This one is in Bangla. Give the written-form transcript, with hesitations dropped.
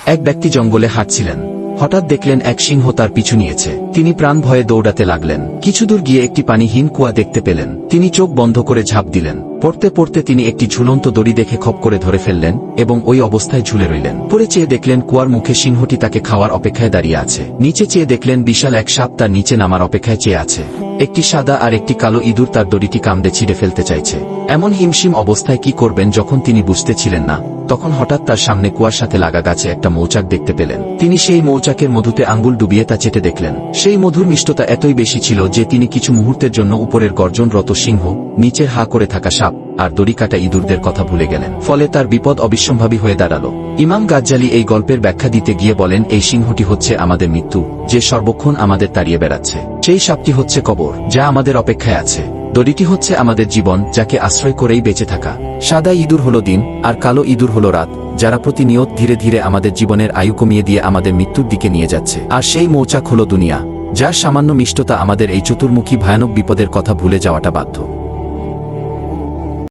এক ব্যক্তি জঙ্গলে হাঁটছিলেন। হঠাৎ দেখলেন এক সিংহ তার পিছু নিয়েছে। তিনি প্রাণ ভয়ে দৌড়াতে লাগলেন। কিছু দূর গিয়ে একটি পানিহীন কুয়া দেখতে পেলেন। তিনি চোখ বন্ধ করে ঝাঁপ দিলেন। পড়তে পড়তে তিনি একটি ঝুলন্ত দড়ি দেখে খপ করে ধরে ফেললেন এবং ওই অবস্থায় ঝুলে রইলেন। পরে চেয়ে দেখলেন কুয়ার মুখে সিংহটি তাকে খাওয়ার অপেক্ষায় দাঁড়িয়ে আছে। নিচে চেয়ে দেখলেন বিশাল এক সাপ তার নিচে নামার অপেক্ষায় চেয়ে আছে। একটি সাদা আর একটি কালো ইঁদুর তার দড়িটি কামড়ে ছিঁড়ে ফেলতে চাইছে। এমন হিমশিম অবস্থায় কি করবেন যখন তিনি বুঝতেছিলেন না, তখন হঠাৎ তার সামনে কুয়ার সাথে লাগা গাছে একটা মৌচাক দেখতে পেলেন। তিনি সেই মৌচাকের মধুতে আঙ্গুল ডুবিয়ে তা চেটে দেখলেন। সেই মধুর মিষ্টতা এতই বেশি ছিল যে তিনি কিছু মুহূর্তের জন্য উপরের গর্জনরত সিংহ, নিচের হা করে থাকা সাপ আর দড়ি কাটা ইঁদুরদের কথা ভুলে গেলেন। ফলে তার বিপদ অবিসম্ভাবী হয়ে দাঁড়ালো। ইমাম গাজ্জালী এই গল্পের ব্যাখ্যা দিতে গিয়ে বলেন, এই সিংহটি হচ্ছে আমাদের মৃত্যু, যে সর্বক্ষণ আমাদের তাড়িয়ে বেড়াচ্ছে। সেই সাপটি হচ্ছে কবর, যা আমাদের অপেক্ষায় আছে। দড়িটি হচ্ছে আমাদের জীবন, যাকে আশ্রয় করেই বেঁচে থাকা। সাদা ইঁদুর হলো দিন আর কালো ইঁদুর হলো রাত, যারা প্রতিনিয়ত ধীরে ধীরে আমাদের জীবনের আয়ু কমিয়ে দিয়ে আমাদের মৃত্যুর দিকে নিয়ে যাচ্ছে। আর সেই মৌচাক হলো দুনিয়া, যার সামান্য মিষ্টতা আমাদের এই চতুর্মুখী ভয়ানক বিপদের কথা ভুলে যাওয়াটা বাধ্য।